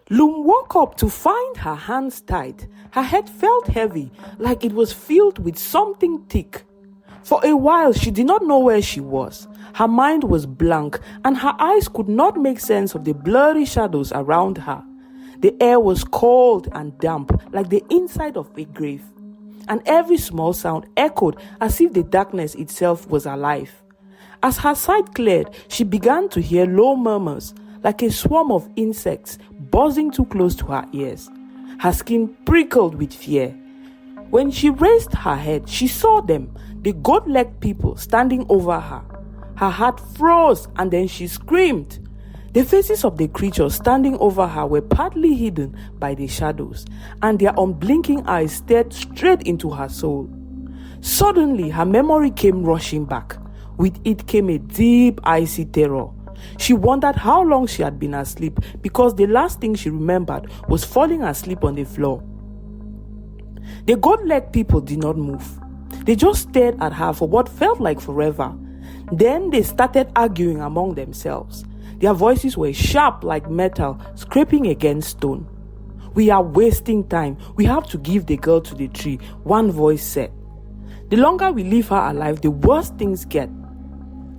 Loom woke up to find her hands tied. Her head felt heavy, like it was filled with something thick. For a while, she did not know where she was. Her mind was blank, and her eyes could not make sense of the blurry shadows around her. The air was cold and damp, like the inside of a grave, and every small sound echoed as if the darkness itself was alive. As her sight cleared, she began to hear low murmurs, like a swarm of insects buzzing too close to her ears. Her skin prickled with fear. When she raised her head, she saw them, the goat-legged people standing over her. Her heart froze, and then she screamed. The faces of the creatures standing over her were partly hidden by the shadows, and their unblinking eyes stared straight into her soul. Suddenly, her memory came rushing back. With it came a deep, icy terror. She wondered how long she had been asleep, because the last thing she remembered was falling asleep on the floor. The goat-legged people did not move. They just stared at her for what felt like forever. Then they started arguing among themselves. Their voices were sharp like metal, scraping against stone. "We are wasting time. We have to give the girl to the tree," one voice said. "The longer we leave her alive, the worse things get."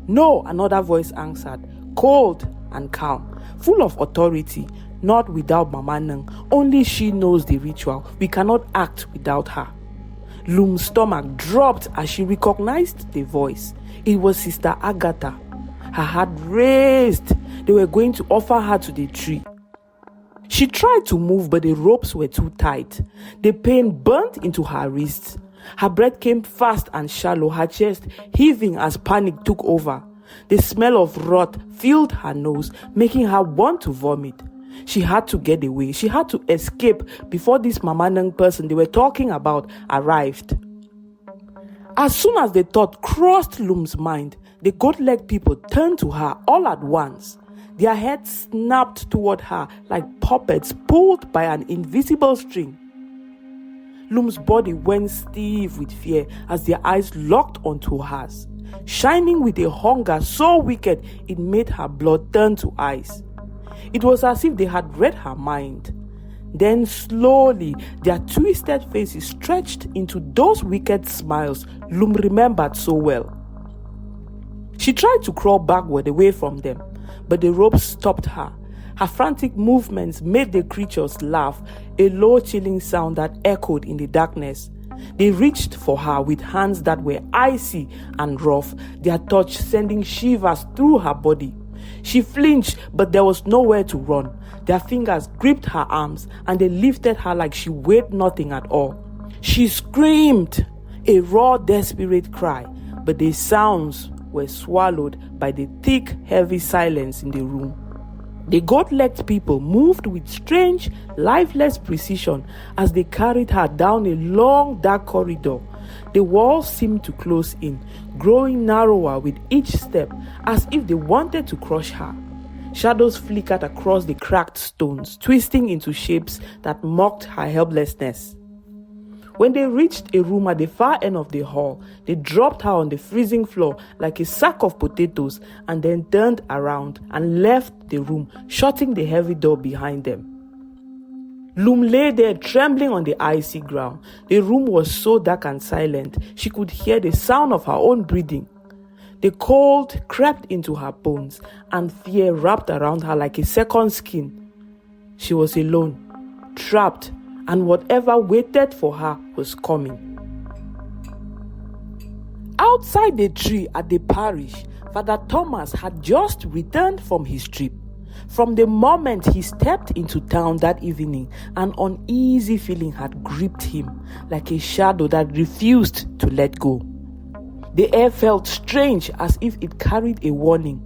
"No," another voice answered, cold and calm, full of authority. "Not without Mama Nang. Only she knows the ritual. We cannot act without her." Loom's stomach dropped as she recognized the voice. It was Sister Agatha. Her heart raced. They were going to offer her to the tree. She tried to move, but the ropes were too tight. The pain burnt into her wrists. Her breath came fast and shallow, her chest heaving as panic took over. The smell of rot filled her nose, making her want to vomit. She had to get away. She had to escape before this Mama Nang person they were talking about arrived. As soon as the thought crossed Loom's mind, the goat-legged people turned to her all at once. Their heads snapped toward her like puppets pulled by an invisible string. Loom's body went stiff with fear as their eyes locked onto hers, shining with a hunger so wicked it made her blood turn to ice. It was as if they had read her mind. Then slowly, their twisted faces stretched into those wicked smiles Loom remembered so well. She tried to crawl backward away from them, but the ropes stopped her. Her frantic movements made the creatures laugh, a low chilling sound that echoed in the darkness. They reached for her with hands that were icy and rough, their touch sending shivers through her body. She flinched, but there was nowhere to run. Their fingers gripped her arms, and they lifted her like she weighed nothing at all. She screamed, a raw, desperate cry, but the sounds were swallowed by the thick, heavy silence in the room. The goat-legged people moved with strange, lifeless precision as they carried her down a long, dark corridor. The walls seemed to close in, growing narrower with each step, as if they wanted to crush her. Shadows flickered across the cracked stones, twisting into shapes that mocked her helplessness. When they reached a room at the far end of the hall, they dropped her on the freezing floor like a sack of potatoes and then turned around and left the room, shutting the heavy door behind them. Loom lay there trembling on the icy ground. The room was so dark and silent, she could hear the sound of her own breathing. The cold crept into her bones and fear wrapped around her like a second skin. She was alone, trapped, and whatever waited for her was coming. Outside the tree at the parish, Father Thomas had just returned from his trip. From the moment he stepped into town that evening, an uneasy feeling had gripped him, like a shadow that refused to let go. The air felt strange, as if it carried a warning.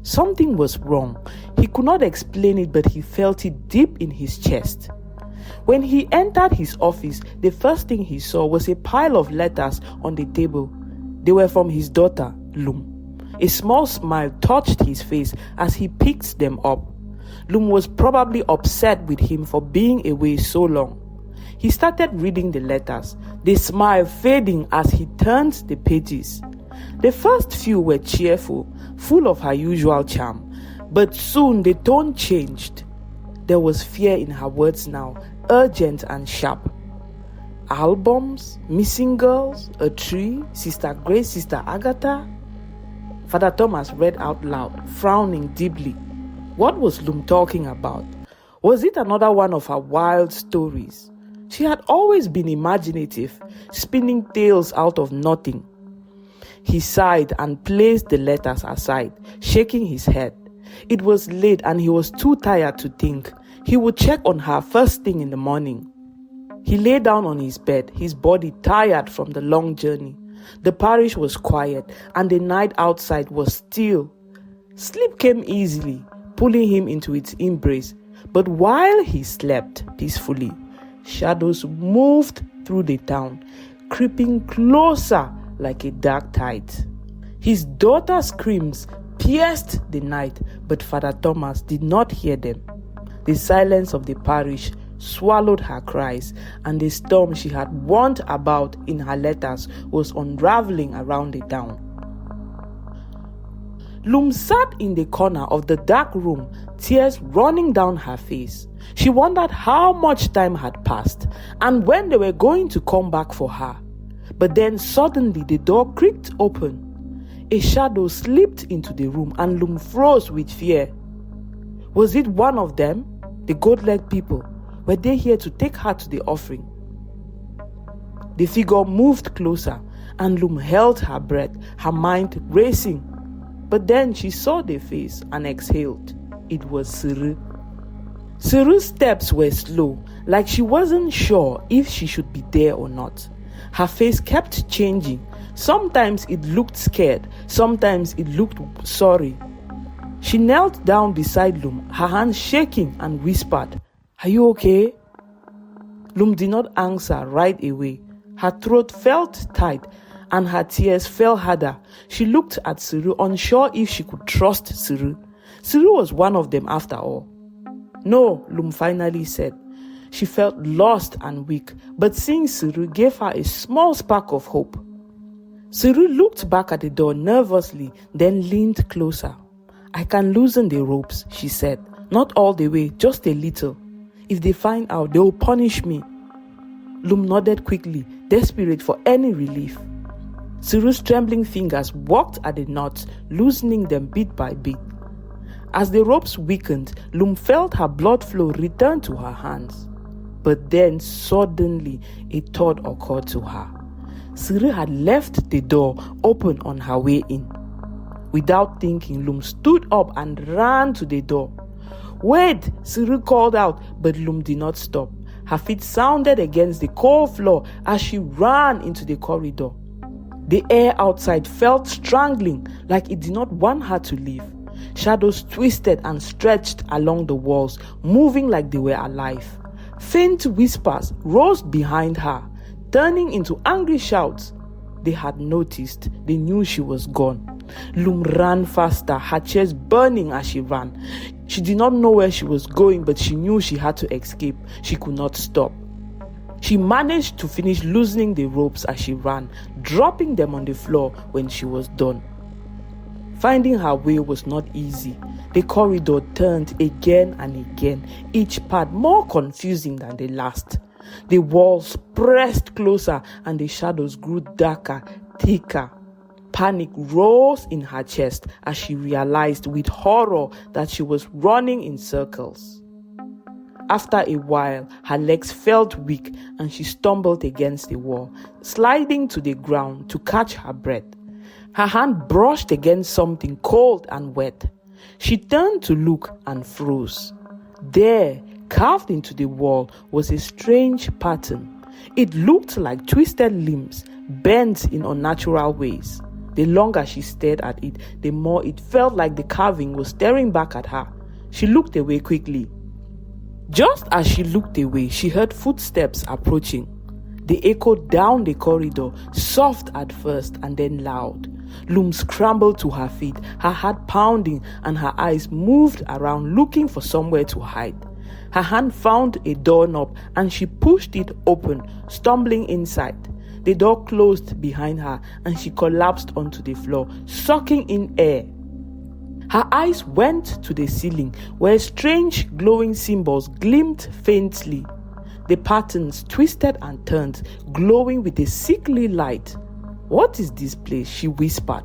Something was wrong. He could not explain it, but he felt it deep in his chest. When he entered his office, the first thing he saw was a pile of letters on the table. They were from his daughter, Loom. A small smile touched his face as he picked them up. Loom was probably upset with him for being away so long. He started reading the letters, the smile fading as he turned the pages. The first few were cheerful, full of her usual charm, but soon the tone changed. There was fear in her words now, urgent and sharp. Albums, missing girls, a tree, Sister Grace, Sister Agatha. Father Thomas read out loud, frowning deeply. What was Loom talking about? Was it another one of her wild stories? She had always been imaginative, spinning tales out of nothing. He sighed and placed the letters aside, shaking his head. It was late and he was too tired to think. He would check on her first thing in the morning. He lay down on his bed, his body tired from the long journey. The parish was quiet and the night outside was still. Sleep came easily, pulling him into its embrace. But while he slept peacefully, shadows moved through the town, creeping closer like a dark tide. His daughter's screams pierced the night, but Father Thomas did not hear them. The silence of the parish swallowed her cries, and the storm she had warned about in her letters was unraveling around the town. Loom sat in the corner of the dark room, tears running down her face. She wondered how much time had passed and when they were going to come back for her. But then suddenly the door creaked open. A shadow slipped into the room and Loom froze with fear. Was it one of them? The goat-leg people? Were they here to take her to the offering? The figure moved closer and Loom held her breath, her mind racing. But then she saw the face and exhaled. It was Suru. Suru's steps were slow, like she wasn't sure if she should be there or not. Her face kept changing. Sometimes it looked scared, sometimes it looked sorry. She knelt down beside Loom, her hands shaking, and whispered, "Are you okay?" Loom did not answer right away. Her throat felt tight and her tears fell harder. She looked at Suru, unsure if she could trust Suru. Suru was one of them after all. "No," Loom finally said. She felt lost and weak, but seeing Suru gave her a small spark of hope. Suru looked back at the door nervously, then leaned closer. "I can loosen the ropes," she said. "Not all the way, just a little. If they find out, they will punish me." Loom nodded quickly, desperate for any relief. Suru's trembling fingers worked at the knots, loosening them bit by bit. As the ropes weakened, Loom felt her blood flow return to her hands. But then suddenly a thought occurred to her. Suru had left the door open on her way in. Without thinking, Loom stood up and ran to the door. "Wait!" Suru called out, but Loom did not stop. Her feet sounded against the cold floor as she ran into the corridor. The air outside felt strangling, like it did not want her to leave. Shadows twisted and stretched along the walls, moving like they were alive. Faint whispers rose behind her, turning into angry shouts. They had noticed. They knew she was gone. Loom ran faster, her chest burning as she ran. She did not know where she was going, but she knew she had to escape. She could not stop. She managed to finish loosening the ropes as she ran, dropping them on the floor when she was done. Finding her way was not easy. The corridor turned again and again, each part more confusing than the last. The walls pressed closer and the shadows grew darker, thicker. Panic rose in her chest as she realized with horror that she was running in circles. After a while, her legs felt weak and she stumbled against the wall, sliding to the ground to catch her breath. Her hand brushed against something cold and wet. She turned to look and froze. There, carved into the wall, was a strange pattern. It looked like twisted limbs, bent in unnatural ways. The longer she stared at it, the more it felt like the carving was staring back at her. She looked away quickly. Just as she looked away, she heard footsteps approaching. They echoed down the corridor, soft at first and then loud. Loom scrambled to her feet, her heart pounding, and her eyes moved around looking for somewhere to hide. Her hand found a doorknob and she pushed it open, stumbling inside. The door closed behind her and she collapsed onto the floor, sucking in air. Her eyes went to the ceiling, where strange glowing symbols gleamed faintly. The patterns twisted and turned, glowing with a sickly light. "What is this place?" she whispered.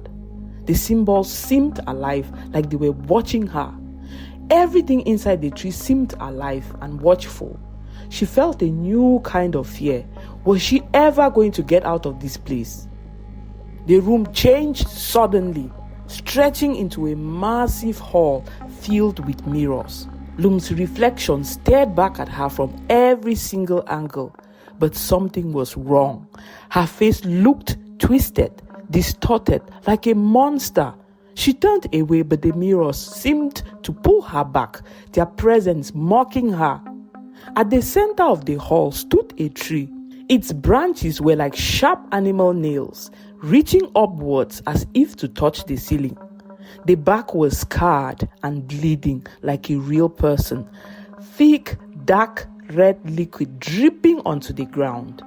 The symbols seemed alive, like they were watching her. Everything inside the tree seemed alive and watchful. She felt a new kind of fear. Was she ever going to get out of this place? The room changed suddenly, stretching into a massive hall filled with mirrors. Lum's reflection stared back at her from every single angle, but something was wrong. Her face looked twisted, distorted, like a monster. She turned away, but the mirrors seemed to pull her back, their presence mocking her. At the center of the hall stood a tree. Its branches were like sharp animal nails, reaching upwards as if to touch the ceiling. The bark was scarred and bleeding like a real person. Thick, dark red liquid dripping onto the ground.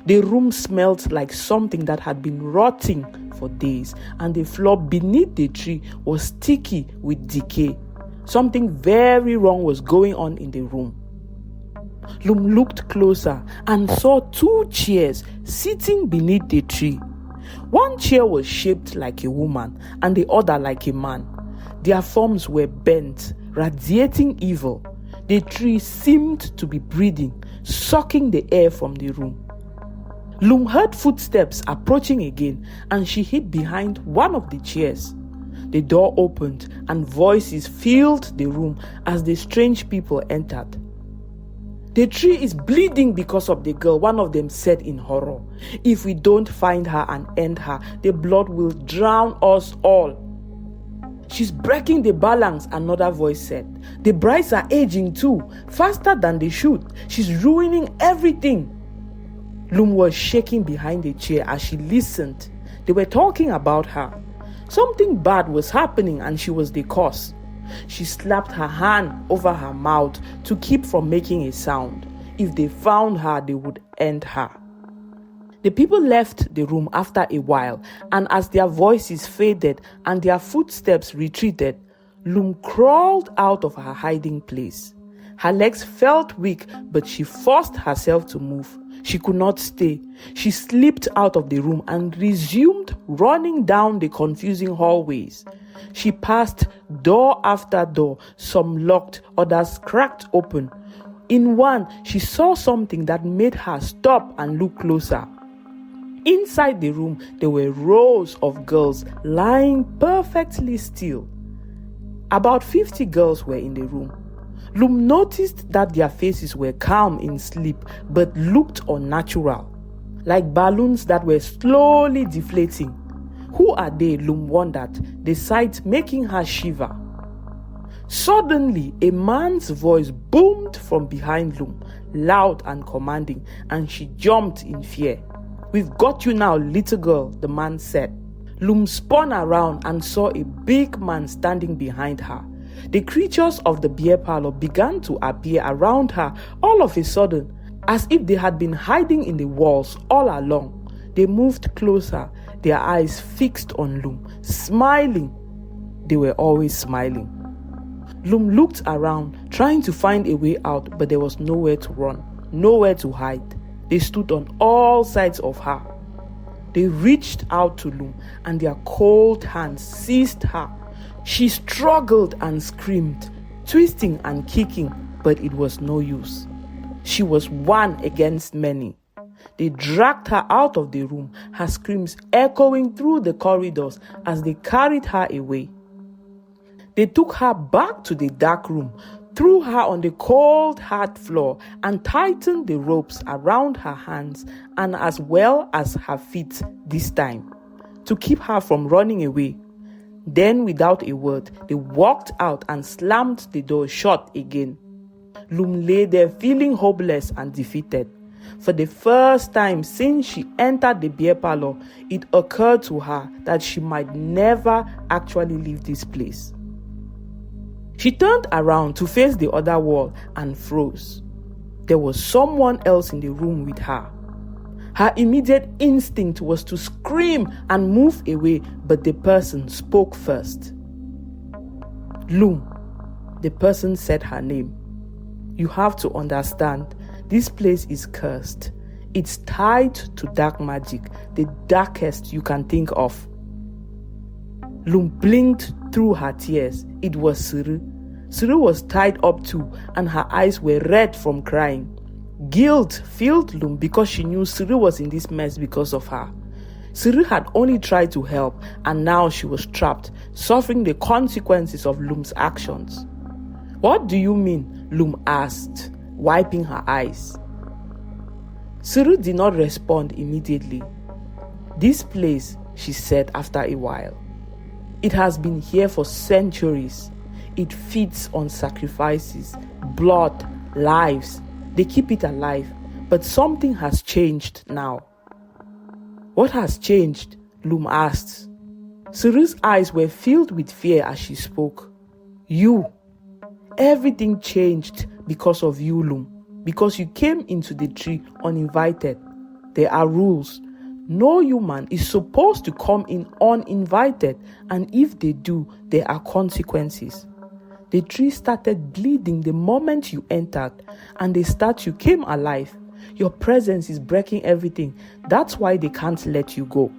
The room smelled like something that had been rotting for days, and the floor beneath the tree was sticky with decay. Something very wrong was going on in the room. Lum looked closer and saw 2 chairs sitting beneath the tree. One chair was shaped like a woman and the other like a man. Their forms were bent, radiating evil. The tree seemed to be breathing, sucking the air from the room. Lum heard footsteps approaching again, and she hid behind one of the chairs. The door opened and voices filled the room as the strange people entered. "The tree is bleeding because of the girl," one of them said in horror. "If we don't find her and end her, the blood will drown us all." "She's breaking the balance," another voice said. "The brides are aging too, faster than they should. She's ruining everything." Lum was shaking behind the chair as she listened. They were talking about her. Something bad was happening and she was the cause. She slapped her hand over her mouth to keep from making a sound. If they found her, they would end her. The people left the room after a while, and as their voices faded and their footsteps retreated, Lum crawled out of her hiding place. Her legs felt weak, but she forced herself to move. She could not stay. She slipped out of the room and resumed running down the confusing hallways. She passed door after door, some locked, others cracked open. In one, she saw something that made her stop and look closer. Inside the room, there were rows of girls lying perfectly still. About 50 girls were in the room. Lum noticed that their faces were calm in sleep but looked unnatural, like balloons that were slowly deflating. Who are they? Lum wondered, the sight making her shiver. Suddenly, a man's voice boomed from behind Lum, loud and commanding, and she jumped in fear. "We've got you now, little girl," the man said. Lum spun around and saw a big man standing behind her. The creatures of the beer parlour began to appear around her all of a sudden, as if they had been hiding in the walls all along. They moved closer, their eyes fixed on Lum, smiling. They were always smiling. Lum looked around, trying to find a way out, but there was nowhere to run, nowhere to hide. They stood on all sides of her. They reached out to Lum, and their cold hands seized her. She struggled and screamed, twisting and kicking, but it was no use. She was one against many. They dragged her out of the room, her screams echoing through the corridors as they carried her away. They took her back to the dark room, threw her on the cold, hard floor, and tightened the ropes around her hands and as well as her feet this time, to keep her from running away. Then, without a word, they walked out and slammed the door shut again. Lum lay there feeling hopeless and defeated. For the first time since she entered the beer parlour, it occurred to her that she might never actually leave this place. She turned around to face the other wall and froze. There was someone else in the room with her. Her immediate instinct was to scream and move away, but the person spoke first. Loom, the person said her name. You have to understand, this place is cursed. It's tied to dark magic, the darkest you can think of. Loom blinked through her tears. It was Suru. Suru was tied up too, and her eyes were red from crying. Guilt filled Loom because she knew Suru was in this mess because of her. Suru had only tried to help, and now she was trapped, suffering the consequences of Loom's actions. What do you mean? Loom asked, wiping her eyes. Suru did not respond immediately. This place, she said after a while. It has been here for centuries. It feeds on sacrifices, blood, lives. They keep it alive, but something has changed now. What has changed? Loom asked. Suru's eyes were filled with fear as she spoke. You. Everything changed because of you, Loom. Because you came into the tree uninvited. There are rules. No human is supposed to come in uninvited, and if they do, there are consequences. The tree started bleeding the moment you entered, and the statue came alive. Your presence is breaking everything. That's why they can't let you go.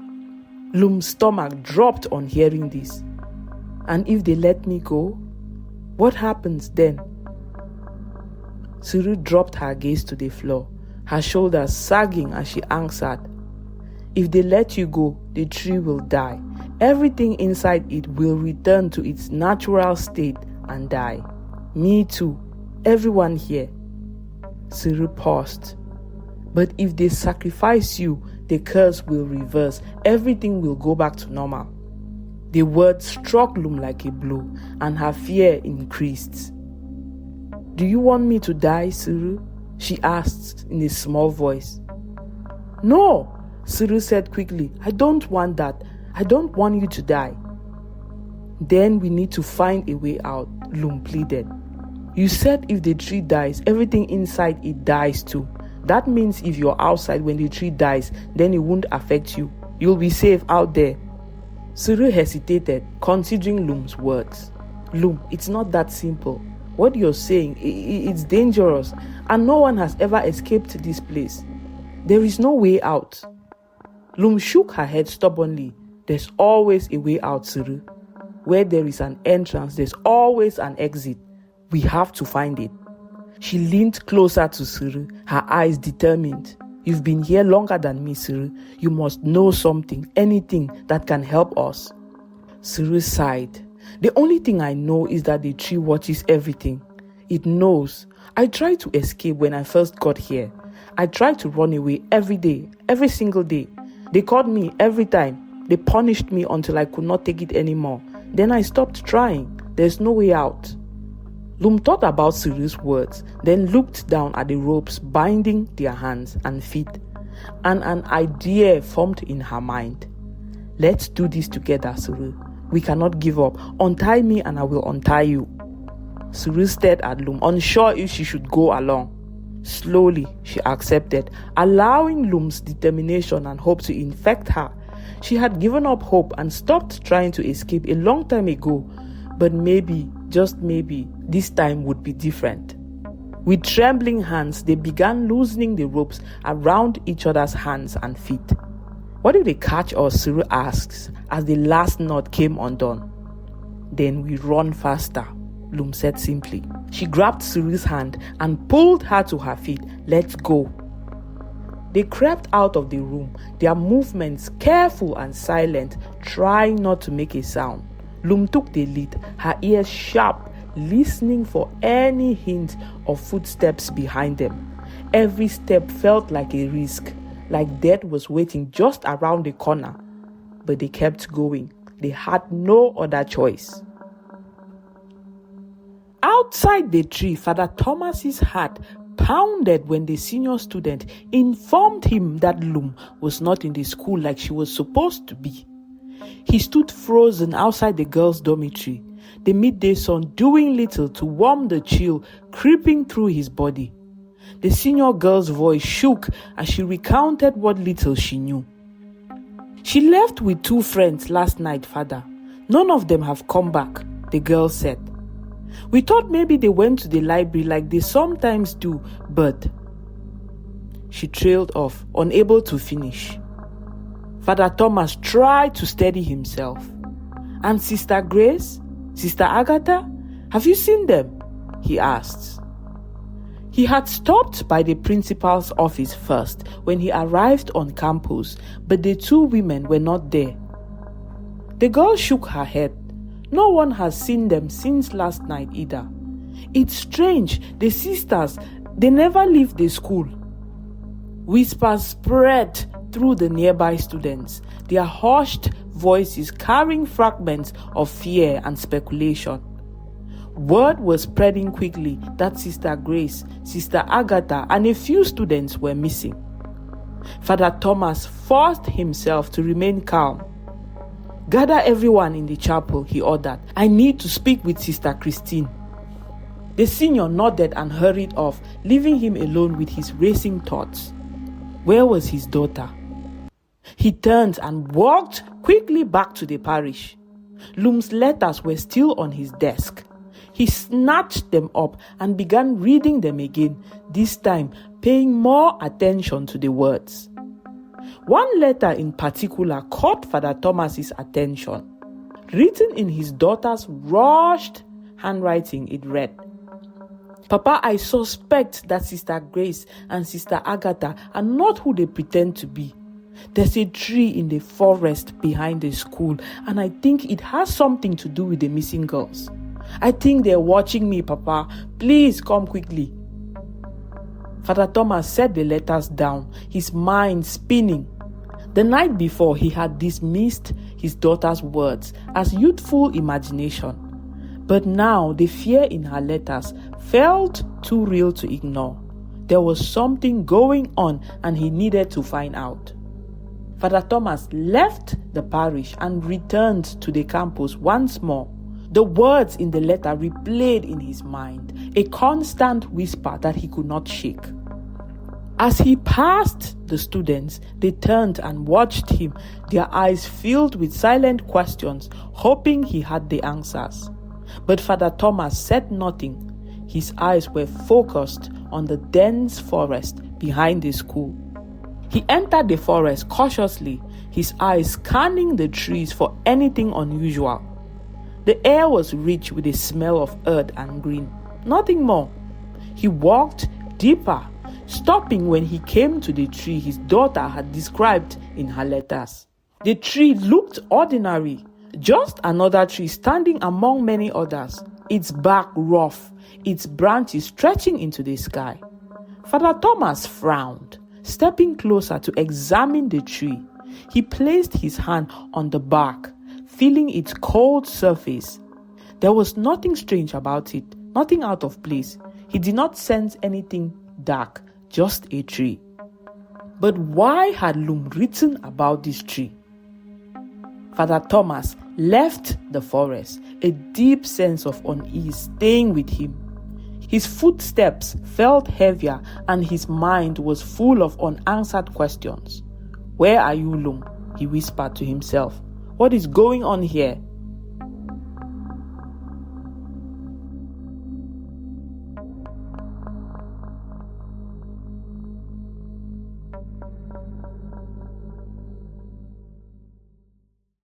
Loom's stomach dropped on hearing this. And if they let me go, what happens then? Suru dropped her gaze to the floor, her shoulders sagging as she answered. If they let you go, the tree will die. Everything inside it will return to its natural state and die. Me too. Everyone here. Suru paused. But if they sacrifice you, the curse will reverse. Everything will go back to normal. The words struck Loom like a blow, and her fear increased. Do you want me to die, Suru? She asked in a small voice. No, Suru said quickly. I don't want that. I don't want you to die. Then we need to find a way out, Loom pleaded. You said if the tree dies, everything inside it dies too. That means if you're outside when the tree dies, then it won't affect you. You'll be safe out there. Suru hesitated, considering Loom's words. Loom, it's not that simple. What you're saying, it's dangerous, and no one has ever escaped this place. There is no way out. Loom shook her head stubbornly. There's always a way out, Suru. Where there is an entrance, there's always an exit. We have to find it. She leaned closer to Suru, her eyes determined. You've been here longer than me, Suru. You must know something, anything that can help us. Suru sighed. The only thing I know is that the tree watches everything. It knows. I tried to escape when I first got here. I tried to run away every day, every single day. They caught me every time. They punished me until I could not take it anymore. Then I stopped trying. There's no way out. Loom thought about Suru's words, then looked down at the ropes binding their hands and feet, and an idea formed in her mind. Let's do this together, Suru. We cannot give up. Untie me and I will untie you. Suru stared at Loom, unsure if she should go along. Slowly, she accepted, allowing Loom's determination and hope to infect her. She had given up hope and stopped trying to escape a long time ago, but maybe, just maybe, this time would be different. With trembling hands, they began loosening the ropes around each other's hands and feet. What if they catch us? Suru asks as the last knot came undone. Then we run faster, Loom said simply. She grabbed Suru's hand and pulled her to her feet. Let's go. They crept out of the room, their movements careful and silent, trying not to make a sound. Loom took the lead, her ears sharp, listening for any hint of footsteps behind them. Every step felt like a risk, like death was waiting just around the corner. But they kept going. They had no other choice. Outside the tree, Father Thomas's heart pounded when the senior student informed him that Loom was not in the school like she was supposed to be. He stood frozen outside the girls' dormitory, the midday sun doing little to warm the chill creeping through his body. The senior girl's voice shook as she recounted what little she knew. She left with 2 friends last night, Father. None of them have come back, the girl said. We thought maybe they went to the library like they sometimes do, but..." She trailed off, unable to finish. Father Thomas tried to steady himself. "And Sister Grace? Sister Agatha? Have you seen them?" he asked. He had stopped by the principal's office first when he arrived on campus, but the two women were not there. The girl shook her head. "No one has seen them since last night either. It's strange, the sisters, they never leave the school." Whispers spread through the nearby students, their hushed voices carrying fragments of fear and speculation. Word was spreading quickly that Sister Grace, Sister Agatha, and a few students were missing. Father Thomas forced himself to remain calm. "Gather everyone in the chapel," he ordered. "I need to speak with Sister Christine." The senior nodded and hurried off, leaving him alone with his racing thoughts. Where was his daughter? He turned and walked quickly back to the parish. Loom's letters were still on his desk. He snatched them up and began reading them again, this time paying more attention to the words. One letter in particular caught Father Thomas's attention. Written in his daughter's rushed handwriting, it read, "Papa, I suspect that Sister Grace and Sister Agatha are not who they pretend to be. There's a tree in the forest behind the school, and I think it has something to do with the missing girls. I think they're watching me, Papa. Please come quickly." Father Thomas set the letters down, his mind spinning. The night before, he had dismissed his daughter's words as youthful imagination. But now, the fear in her letters felt too real to ignore. There was something going on, and he needed to find out. Father Thomas left the parish and returned to the campus once more. The words in the letter replayed in his mind, a constant whisper that he could not shake. As he passed the students, they turned and watched him, their eyes filled with silent questions, hoping he had the answers. But Father Thomas said nothing. His eyes were focused on the dense forest behind the school. He entered the forest cautiously, his eyes scanning the trees for anything unusual. The air was rich with the smell of earth and green. Nothing more. He walked deeper, stopping when he came to the tree his daughter had described in her letters. The tree looked ordinary, just another tree standing among many others, its bark rough, its branches stretching into the sky. Father Thomas frowned, stepping closer to examine the tree. He placed his hand on the bark, feeling its cold surface. There was nothing strange about it, nothing out of place. He did not sense anything dark, just a tree. But why had Loom written about this tree? Father Thomas left the forest, a deep sense of unease staying with him. His footsteps felt heavier and his mind was full of unanswered questions. "Where are you, Loom?" he whispered to himself. "What is going on here?"